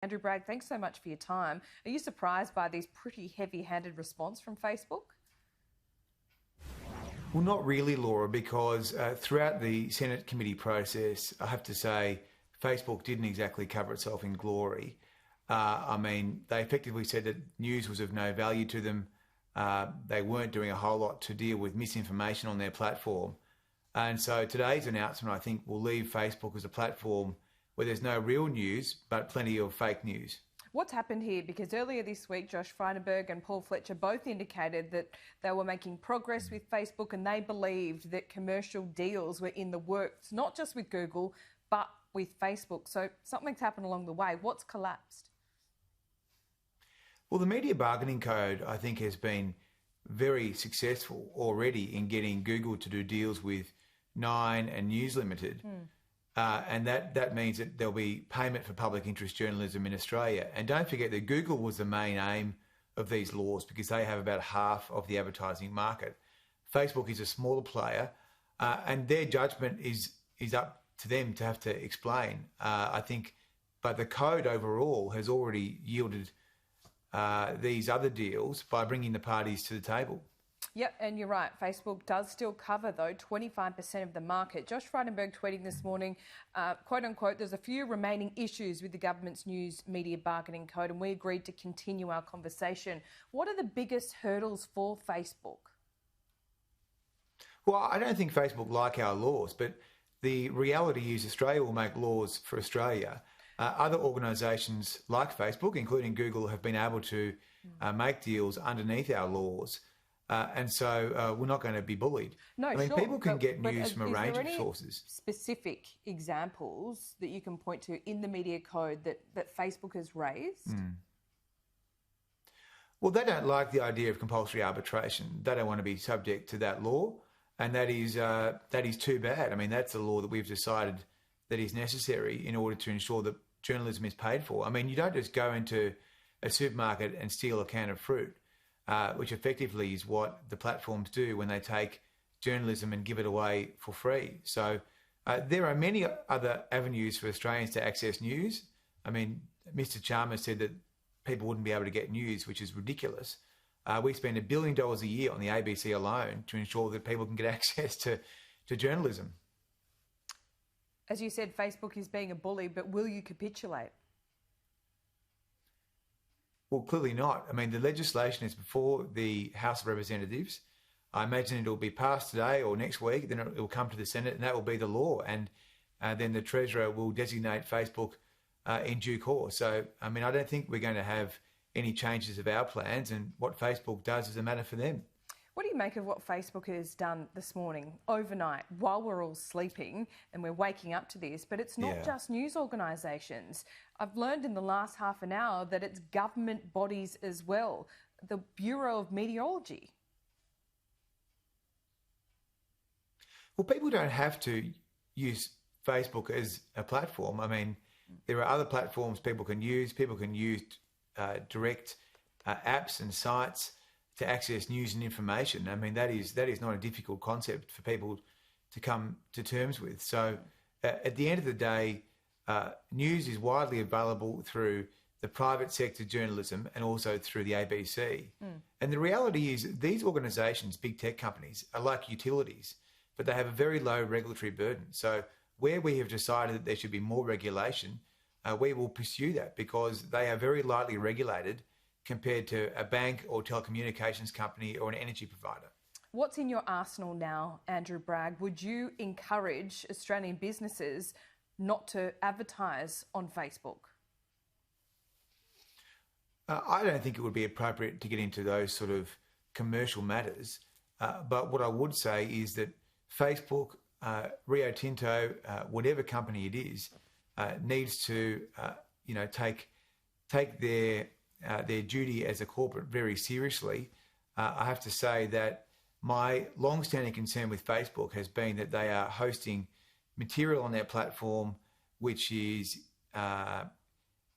Andrew Bragg, thanks so much for your time. Are you surprised by these pretty heavy-handed response from Facebook? Well, not really, Laura, because throughout the Senate committee process, I have to say, Facebook didn't exactly cover itself in glory. They effectively said that news was of no value to them. They weren't doing a whole lot to deal with misinformation on their platform. And so today's announcement, I think, will leave Facebook as a platform where there's no real news, but plenty of fake news. What's happened here? Because earlier this week, Josh Frydenberg and Paul Fletcher both indicated that they were making progress with Facebook and they believed that commercial deals were in the works, not just with Google, but with Facebook. So something's happened along the way. What's collapsed? Well, the media bargaining code, I think, has been very successful already in getting Google to do deals with Nine and News Limited. And that means that there'll be payment for public interest journalism in Australia. And don't forget that Google was the main aim of these laws because they have about half of the advertising market. Facebook is a smaller player, and their judgment is up to them to have to explain, I think. But the code overall has already yielded these other deals by bringing the parties to the table. Yep, and you're right. Facebook does still cover, though, 25% of the market. Josh Frydenberg tweeting this morning, quote unquote, there's a few remaining issues with the government's news media bargaining code, and we agreed to continue our conversation. What are the biggest hurdles for Facebook? Well, I don't think Facebook like our laws, but the reality is Australia will make laws for Australia. Other organisations like Facebook, including Google, have been able to make deals underneath our laws. And so we're not going to be bullied. No, sure, people can get news from a range of sources. Specific examples that you can point to in the media code that Facebook has raised? Well, they don't like the idea of compulsory arbitration. They don't want to be subject to that law, and that is too bad. I mean, that's a law that we've decided that is necessary in order to ensure that journalism is paid for. I mean, you don't just go into a supermarket and steal a can of fruit. Which effectively is what the platforms do when they take journalism and give it away for free. So there are many other avenues for Australians to access news. I mean, Mr. Chalmers said that people wouldn't be able to get news, which is ridiculous. We spend $1 billion a year on the ABC alone to ensure that people can get access to journalism. As you said, Facebook is being a bully, but will you capitulate? Well, clearly not. I mean, the legislation is before the House of Representatives. I imagine it will be passed today or next week. Then it will come to the Senate, and that will be the law. And then the Treasurer will designate Facebook in due course. So, I mean, I don't think we're going to have any changes of our plans. And what Facebook does is a matter for them. What do you make of what Facebook has done this morning, overnight, while we're all sleeping and we're waking up to this? But it's not just news organisations. I've learned in the last half an hour that it's government bodies as well, the Bureau of Meteorology. Well, people don't have to use Facebook as a platform. I mean, there are other platforms people can use. People can use direct apps and sites to access news and information. I mean, that is not a difficult concept for people to come to terms with. So at the end of the day, news is widely available through the private sector journalism and also through the ABC. And the reality is these organisations, big tech companies, are like utilities, but they have a very low regulatory burden. So where we have decided that there should be more regulation, we will pursue that because they are very lightly regulated compared to a bank or telecommunications company or an energy provider. What's in your arsenal now, Andrew Bragg? Would you encourage Australian businesses not to advertise on Facebook? I don't think it would be appropriate to get into those sort of commercial matters. But what I would say is that Facebook, Rio Tinto, whatever company it is, needs to, take their duty as a corporate very seriously. I have to say that my long-standing concern with Facebook has been that they are hosting material on their platform which is either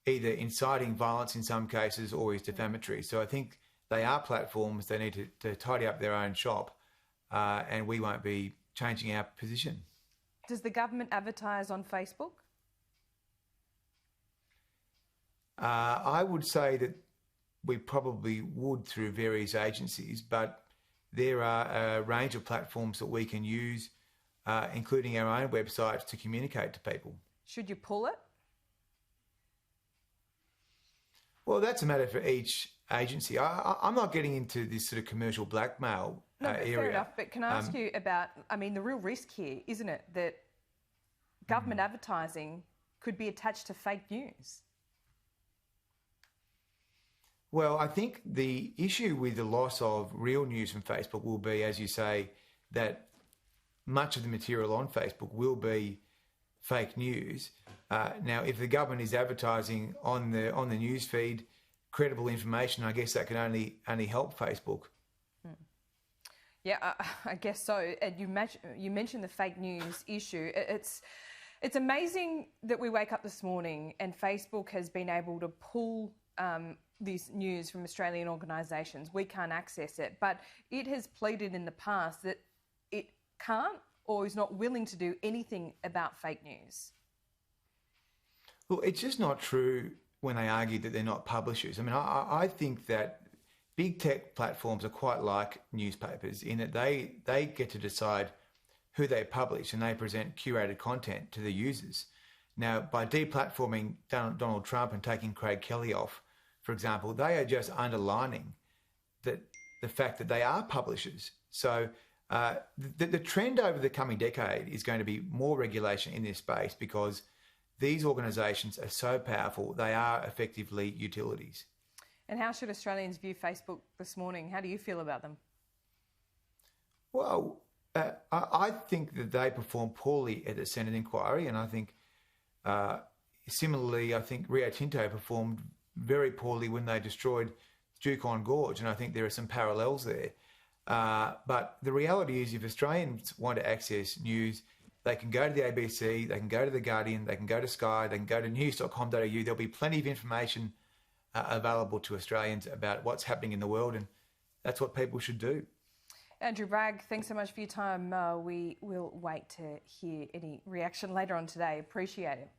inciting violence in some cases or is defamatory. So I think they are platforms. They need to tidy up their own shop, and we won't be changing our position. Does the government advertise on Facebook? I would say that we probably would through various agencies, but there are a range of platforms that we can use, including our own websites, to communicate to people. Should you pull it? Well, that's a matter for each agency. I'm not getting into this sort of commercial blackmail area. Fair enough, but can I ask you about, the real risk here, isn't it, that government advertising could be attached to fake news? Well, I think the issue with the loss of real news from Facebook will be, as you say, that much of the material on Facebook will be fake news. Now, if the government is advertising on the news feed credible information, I guess that can only help Facebook. Yeah, I guess so. And you mentioned the fake news issue. It's amazing that we wake up this morning and Facebook has been able to pull this news from Australian organisations. We can't access it, but it has pleaded in the past that it can't or is not willing to do anything about fake news. Well, it's just not true when they argue that they're not publishers. I think that big tech platforms are quite like newspapers in that they get to decide who they publish and they present curated content to the users. Now, by deplatforming Donald Trump and taking Craig Kelly off, for example, they are just underlining the fact that they are publishers. So the trend over the coming decade is going to be more regulation in this space because these organisations are so powerful, they are effectively utilities. And how should Australians view Facebook this morning? How do you feel about them? Well, I think that they performed poorly at the Senate inquiry, and I think similarly, I think Rio Tinto performed very poorly when they destroyed Yukon Gorge, and I think there are some parallels there. But the reality is if Australians want to access news, they can go to the ABC, they can go to The Guardian, they can go to Sky, they can go to news.com.au. There'll be plenty of information available to Australians about what's happening in the world, and that's what people should do. Andrew Bragg, thanks so much for your time. We will wait to hear any reaction later on today. Appreciate it.